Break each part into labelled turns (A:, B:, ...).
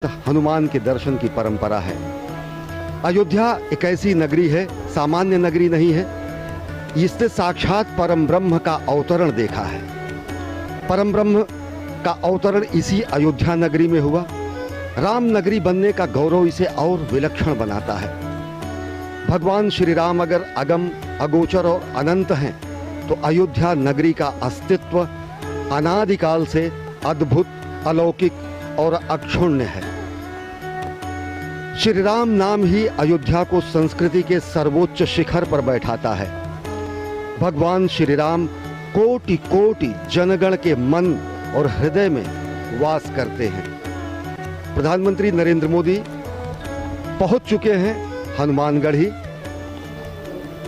A: हनुमान के दर्शन की परंपरा है। अयोध्या एक ऐसी नगरी है, सामान्य नगरी नहीं है। इसने साक्षात परम ब्रह्म का अवतरण देखा है। परम ब्रह्म का अवतरण इसी अयोध्या नगरी में हुआ। राम नगरी बनने का गौरव इसे और विलक्षण बनाता है। भगवान श्री राम अगर अगम, अगोचर और अनंत हैं, तो अयोध्या नगरी का अस्तित्व अनादिकाल से अद्भुत, अलौकिक और अक्षुण्य है। श्री राम नाम ही अयोध्या को संस्कृति के सर्वोच्च शिखर पर बैठाता है। भगवान श्री राम कोटि कोटि जनगण के मन और हृदय में वास करते हैं। प्रधानमंत्री नरेंद्र मोदी पहुंच चुके हैं हनुमानगढ़ी।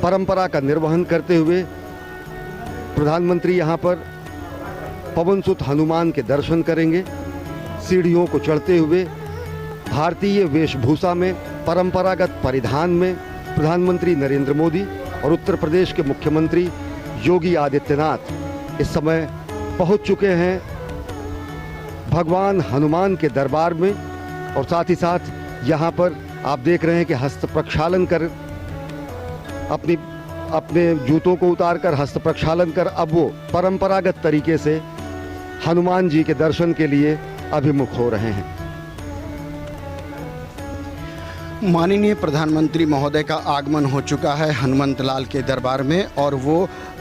A: परंपरा का निर्वहन करते हुए प्रधानमंत्री यहां पर पवन सुत हनुमान के दर्शन करेंगे। सीढ़ियों को चढ़ते हुए भारतीय वेशभूषा में, परंपरागत परिधान में प्रधानमंत्री नरेंद्र मोदी और उत्तर प्रदेश के मुख्यमंत्री योगी आदित्यनाथ इस समय पहुंच चुके हैं भगवान हनुमान के दरबार में। और साथ ही साथ यहां पर आप देख रहे हैं कि हस्त प्रक्षालन कर, अपने जूतों को उतारकर हस्त प्रक्षालन कर अब वो परंपरागत तरीके से हनुमान जी के दर्शन के लिए अभिमुख हो रहे हैं।
B: माननीय प्रधानमंत्री महोदय का आगमन हो चुका है हनुमंत लाल के दरबार में और वो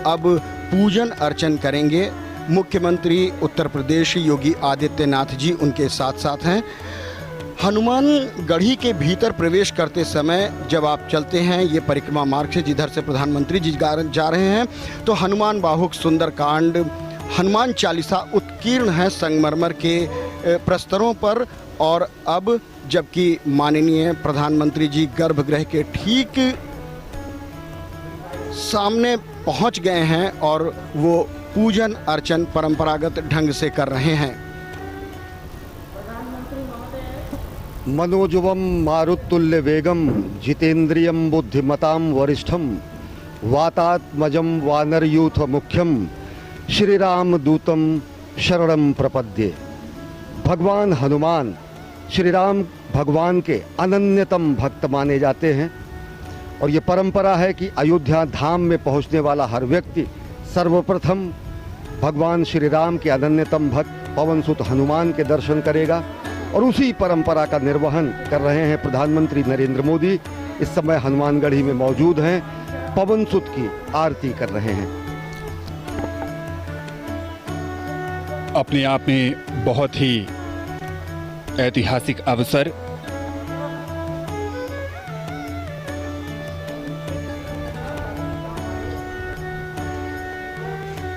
B: अब पूजन अर्चन करेंगे। मुख्यमंत्री उत्तर प्रदेश योगी आदित्यनाथ जी उनके साथ साथ हैं। हनुमान गढ़ी के भीतर प्रवेश करते समय जब आप चलते हैं ये परिक्रमा मार्ग से, जिधर से प्रधानमंत्री जी जा रहे हैं, तो हनुमान बाहुक सुंदरकांड, हनुमान चालीसा उत्कीर्ण है संगमरमर के प्रस्तरों पर। और अब जबकि माननीय प्रधानमंत्री जी गर्भगृह के ठीक सामने पहुंच गए हैं और वो पूजन अर्चन परंपरागत ढंग से कर रहे हैं।
A: मनोजवम मारुतुल्य वेगम जितेंद्रियम बुद्धिमताम वरिष्ठम वातात्मजम वानरयूथ मुख्यम श्री राम दूतम शरणम प्रपद्ये। भगवान हनुमान श्री राम भगवान के अनन्यतम भक्त माने जाते हैं और ये परंपरा है कि अयोध्या धाम में पहुंचने वाला हर व्यक्ति सर्वप्रथम भगवान श्री राम के अनन्यतम भक्त पवन सुत हनुमान के दर्शन करेगा। और उसी परंपरा का निर्वहन कर रहे हैं प्रधानमंत्री नरेंद्र मोदी। इस समय हनुमानगढ़ी में मौजूद हैं, पवन सुत की आरती कर रहे हैं।
C: अपने आप में बहुत ही ऐतिहासिक अवसर।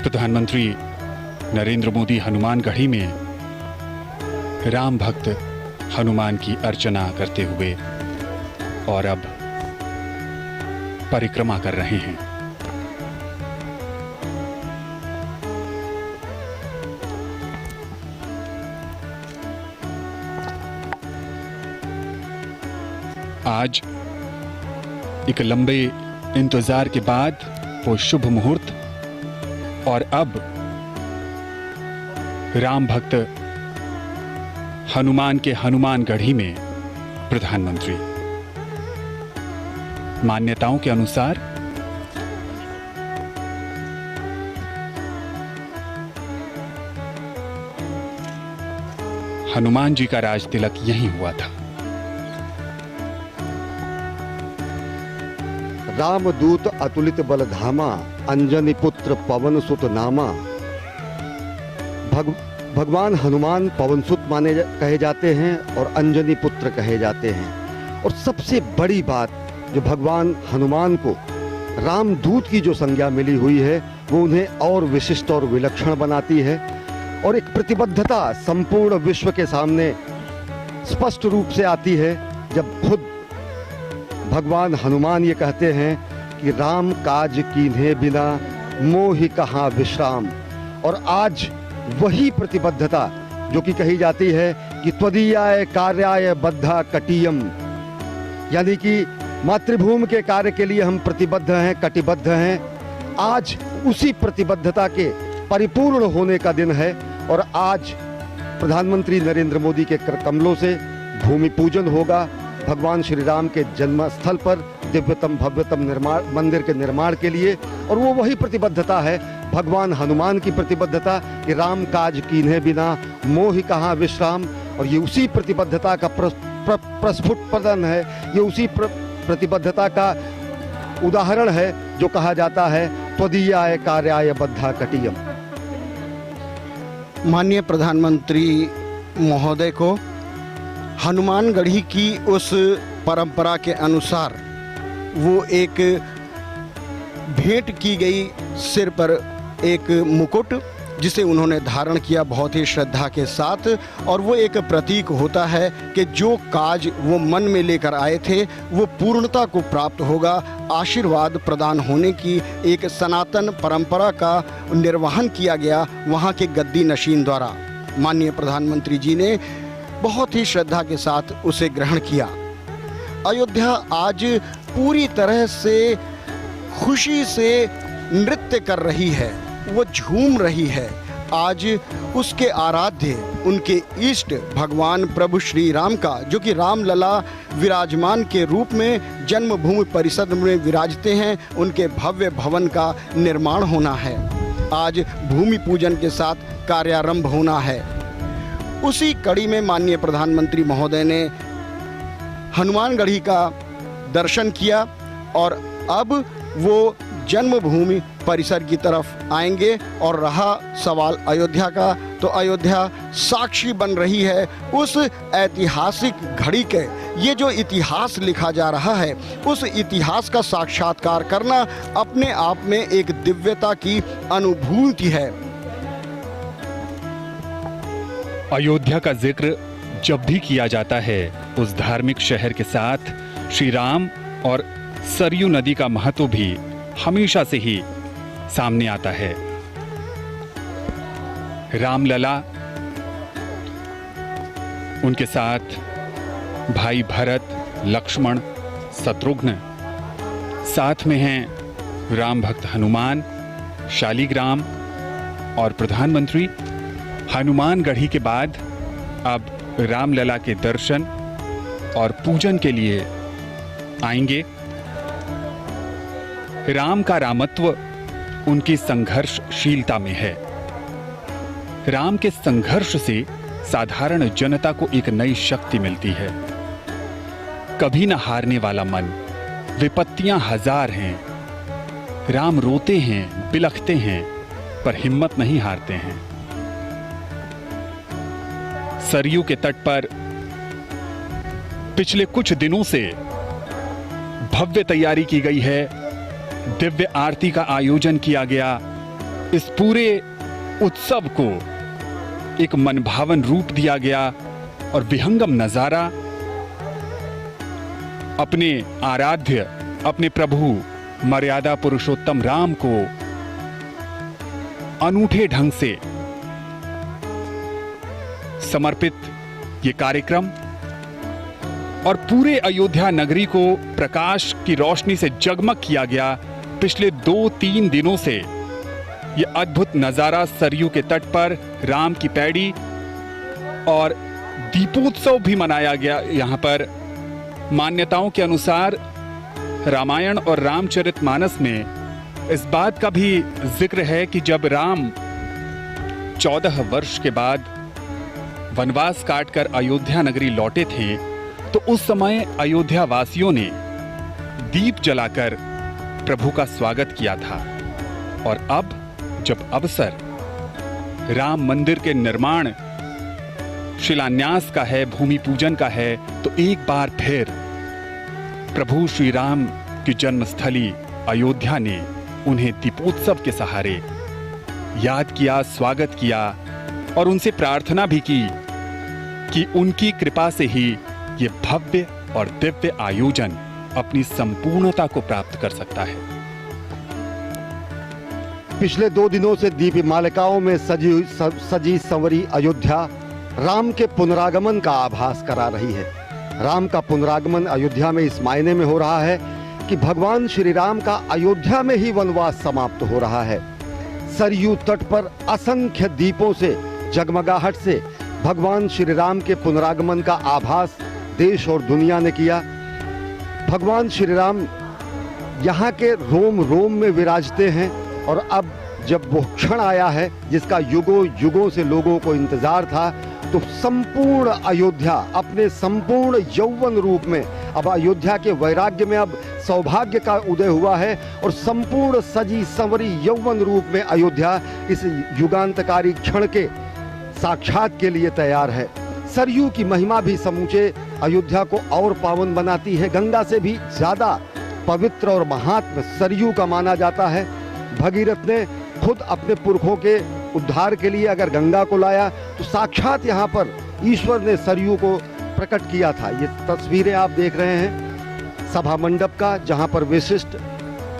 C: प्रधानमंत्री नरेंद्र मोदी हनुमानगढ़ी में राम भक्त हनुमान की अर्चना करते हुए और अब परिक्रमा कर रहे हैं। आज एक लंबे इंतजार के बाद वो शुभ मुहूर्त और अब राम भक्त हनुमान के हनुमानगढ़ी में प्रधानमंत्री। मान्यताओं के अनुसार हनुमान जी का राज तिलक यहीं हुआ था।
A: रामदूत अतुलित बलधामा अंजनी पुत्र पवन सुत नामा। भगवान हनुमान पवन सुत कहे जाते हैं और अंजनी पुत्र कहे जाते हैं। और सबसे बड़ी बात जो भगवान हनुमान को रामदूत की जो संज्ञा मिली हुई है वो उन्हें और विशिष्ट और विलक्षण बनाती है। और एक प्रतिबद्धता संपूर्ण विश्व के सामने स्पष्ट रूप से आती है जब खुद भगवान हनुमान ये कहते हैं कि राम काज कीन्हे बिना मोहि कहाँ विश्राम। और आज वही प्रतिबद्धता जो कि कही जाती है कि त्वदीयाय कार्याय बद्धा कटियम, यानी कि मातृभूमि के कार्य के लिए हम प्रतिबद्ध हैं, कटिबद्ध हैं। आज उसी प्रतिबद्धता के परिपूर्ण होने का दिन है और आज प्रधानमंत्री नरेंद्र मोदी के कर कमलों से भूमि पूजन होगा भगवान श्री राम के जन्म स्थल पर दिव्यतम भव्यतम निर्माण मंदिर के निर्माण के लिए। और वो वही प्रतिबद्धता है भगवान हनुमान की प्रतिबद्धता कि राम काज कीन्हे बिना मोहि कहाँ विश्राम। और ये उसी प्रतिबद्धता का प्रस्फुटन है, ये उसी प्रतिबद्धता का उदाहरण है जो कहा जाता है त्वदीयाय कार्याय बद्धा कटियम।
B: माननीय प्रधानमंत्री महोदय को हनुमानगढ़ी की उस परंपरा के अनुसार वो एक भेंट की गई सिर पर एक मुकुट जिसे उन्होंने धारण किया बहुत ही श्रद्धा के साथ। और वो एक प्रतीक होता है कि जो काज वो मन में लेकर आए थे वो पूर्णता को प्राप्त होगा। आशीर्वाद प्रदान होने की एक सनातन परंपरा का निर्वहन किया गया वहाँ के गद्दी नशीन द्वारा। माननीय प्रधानमंत्री जी ने बहुत ही श्रद्धा के साथ उसे ग्रहण किया। अयोध्या आज पूरी तरह से खुशी से नृत्य कर रही है, वो झूम रही है। आज उसके आराध्य उनके इष्ट भगवान प्रभु श्री राम का, जो कि रामलला विराजमान के रूप में जन्मभूमि परिषद में विराजते हैं, उनके भव्य भवन का निर्माण होना है। आज भूमि पूजन के साथ कार्यारंभ होना है। उसी कड़ी में माननीय प्रधानमंत्री महोदय ने हनुमानगढ़ी का दर्शन किया और अब वो जन्मभूमि परिसर की तरफ आएंगे। और रहा सवाल अयोध्या का, तो अयोध्या साक्षी बन रही है उस ऐतिहासिक घड़ी के। ये जो इतिहास लिखा जा रहा है उस इतिहास का साक्षात्कार करना अपने आप में एक दिव्यता की अनुभूति है।
C: अयोध्या का जिक्र जब भी किया जाता है उस धार्मिक शहर के साथ श्री राम और सरयू नदी का महत्व भी हमेशा से ही सामने आता है। रामलला, उनके साथ भाई भरत, लक्ष्मण, शत्रुघ्न, साथ में हैं राम भक्त हनुमान, शालिग्राम और प्रधानमंत्री। हनुमानगढ़ी के बाद अब रामलला के दर्शन और पूजन के लिए आएंगे। राम का रामत्व उनकी संघर्षशीलता में है। राम के संघर्ष से साधारण जनता को एक नई शक्ति मिलती है। कभी न हारने वाला मन, विपत्तियां हजार हैं। राम रोते हैं, बिलखते हैं, पर हिम्मत नहीं हारते हैं। सरयू के तट पर पिछले कुछ दिनों से भव्य तैयारी की गई है। दिव्य आरती का आयोजन किया गया। इस पूरे उत्सव को एक मनभावन रूप दिया गया और विहंगम नजारा अपने आराध्य, अपने प्रभु मर्यादा पुरुषोत्तम राम को अनूठे ढंग से समर्पित ये कार्यक्रम और पूरे अयोध्या नगरी को प्रकाश की रोशनी से जगमग किया गया। पिछले 2-3 दिनों से ये अद्भुत नजारा सरयू के तट पर राम की पैड़ी और दीपोत्सव भी मनाया गया। यहाँ पर मान्यताओं के अनुसार रामायण और रामचरितमानस में इस बात का भी जिक्र है कि जब राम 14 वर्ष के बाद वनवास काटकर अयोध्या नगरी लौटे थे तो उस समय अयोध्या वासियों ने दीप जलाकर प्रभु का स्वागत किया था। और अब जब अवसर राम मंदिर के निर्माण शिलान्यास का है, भूमि पूजन का है, तो एक बार फिर प्रभु श्री राम की जन्मस्थली अयोध्या ने उन्हें दीपोत्सव के सहारे याद किया, स्वागत किया और उनसे प्रार्थना भी की कि उनकी कृपा से ही ये भव्य और दिव्य आयोजन अपनी संपूर्णता को प्राप्त कर सकता है।
A: पिछले 2 दिनों से दीप मालिकाओं में सजी संवरी अयोध्या राम के पुनरागमन का आभास करा रही है। राम का पुनरागमन अयोध्या में इस मायने में हो रहा है कि भगवान श्री राम का अयोध्या में ही वनवास समाप्त हो रहा है। सरयू तट पर असंख्य दीपों से, जगमगाहट से भगवान श्री राम के पुनरागमन का आभास देश और दुनिया ने किया। भगवान श्री राम यहाँ के रोम रोम में विराजते हैं और अब जब वो क्षण आया है जिसका युगों युगों से लोगों को इंतजार था, तो संपूर्ण अयोध्या अपने संपूर्ण यौवन रूप में, अब अयोध्या के वैराग्य में अब सौभाग्य का उदय हुआ है और संपूर्ण सजी संवरी यौवन रूप में अयोध्या इस युगांतकारी क्षण के साक्षात के लिए तैयार है। सरयू की महिमा भी समूचे अयोध्या को और पावन बनाती है। गंगा से भी ज्यादा पवित्र और महात्म सरयू का माना जाता है। भगीरथ ने खुद अपने पुरखों के उद्धार के लिए अगर गंगा को लाया, तो साक्षात यहाँ पर ईश्वर ने सरयू को प्रकट किया था। ये तस्वीरें आप देख रहे हैं सभा मंडप का, जहाँ पर विशिष्ट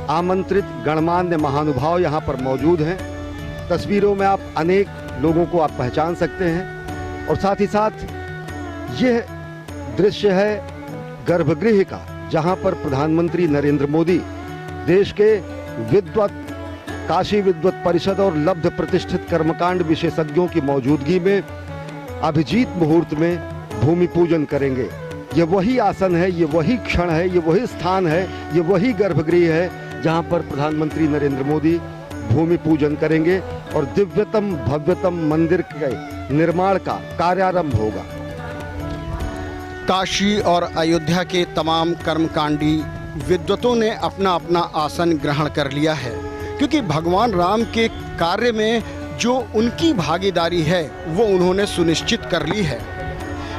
A: आमंत्रित गणमान्य महानुभाव यहाँ पर मौजूद हैं। तस्वीरों में आप अनेक लोगों को आप पहचान सकते हैं और साथ ही साथ यह दृश्य है गर्भगृह का, जहाँ पर प्रधानमंत्री नरेंद्र मोदी देश के विद्वत काशी विद्वत परिषद और लब्ध प्रतिष्ठित कर्मकांड विशेषज्ञों की मौजूदगी में अभिजीत मुहूर्त में भूमि पूजन करेंगे। ये वही आसन है, ये वही क्षण है, ये वही स्थान है, ये वही गर्भगृह है जहां पर प्रधानमंत्री नरेंद्र मोदी भूमि पूजन करेंगे और दिव्यतम भव्यतम मंदिर के निर्माण का कार्यारंभ होगा।
B: काशी और अयोध्या के तमाम कर्मकांडी विद्वतों ने अपना अपना आसन ग्रहण कर लिया है, क्योंकि भगवान राम के कार्य में जो उनकी भागीदारी है वो उन्होंने सुनिश्चित कर ली है।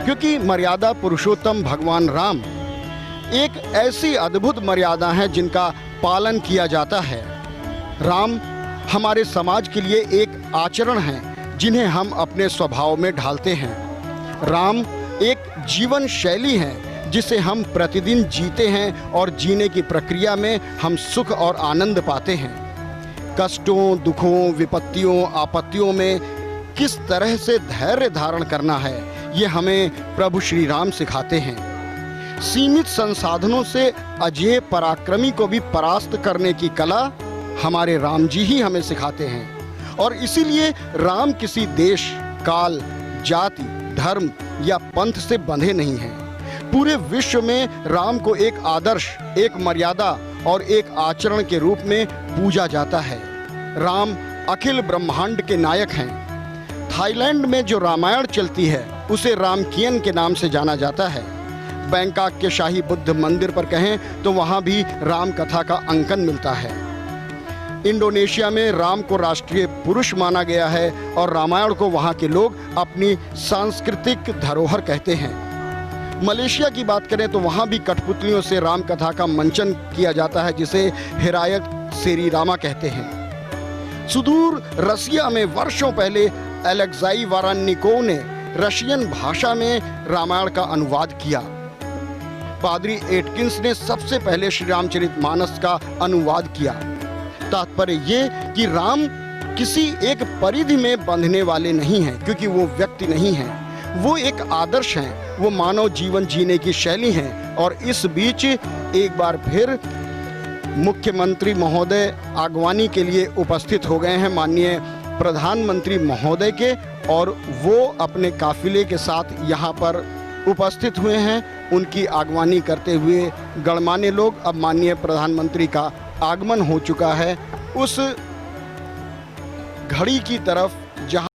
B: क्योंकि मर्यादा पुरुषोत्तम भगवान राम एक ऐसी अद्भुत मर्यादा है जिनका पालन किया जाता है। राम हमारे समाज के लिए एक आचरण है जिन्हें हम अपने स्वभाव में ढालते हैं। राम एक जीवन शैली है जिसे हम प्रतिदिन जीते हैं और जीने की प्रक्रिया में हम सुख और आनंद पाते हैं। कष्टों, दुखों, विपत्तियों, आपत्तियों में किस तरह से धैर्य धारण करना है, ये हमें प्रभु श्री राम सिखाते हैं। सीमित संसाधनों से अजेय पराक्रमी को भी परास्त करने की कला हमारे राम जी ही हमें सिखाते हैं। और इसीलिए राम किसी देश, काल, जाति, धर्म या पंथ से बंधे नहीं हैं। पूरे विश्व में राम को एक आदर्श, एक मर्यादा और एक आचरण के रूप में पूजा जाता है। राम अखिल ब्रह्मांड के नायक हैं। थाईलैंड में जो रामायण चलती है उसे रामकियन के नाम से जाना जाता है। बैंकॉक के शाही बुद्ध मंदिर पर कहें तो वहाँ भी राम कथा का अंकन मिलता है। इंडोनेशिया में राम को राष्ट्रीय पुरुष माना गया है और रामायण को वहाँ के लोग अपनी सांस्कृतिक धरोहर कहते हैं। मलेशिया की बात करें तो वहाँ भी कठपुतलियों से राम कथा का मंचन किया जाता है, जिसे हिरायत सेरी रामा कहते हैं। सुदूर रसिया में वर्षों पहले अलेक्साई वारानिकोव ने रशियन भाषा में रामायण का अनुवाद किया। पादरी एटकिंस ने सबसे पहले श्री रामचरितमानस का अनुवाद किया। तात्पर्य ये कि राम किसी एक परिधि में बंधने वाले नहीं हैं, क्योंकि वो व्यक्ति नहीं हैं, वो एक आदर्श हैं, वो मानव जीवन जीने की शैली हैं। और इस बीच एक बार फिर मुख्यमंत्री महोदय आगवानी के लिए उपस्थित हो गए हैं माननीय प्रधानमंत्री महोदय के, और वो अपने काफिले के साथ यहाँ पर उपस्थित हुए हैं। उनकी आगवानी करते हुए गणमान्य लोग, अब माननीय प्रधानमंत्री का आगमन हो चुका है उस घड़ी की तरफ जहाँ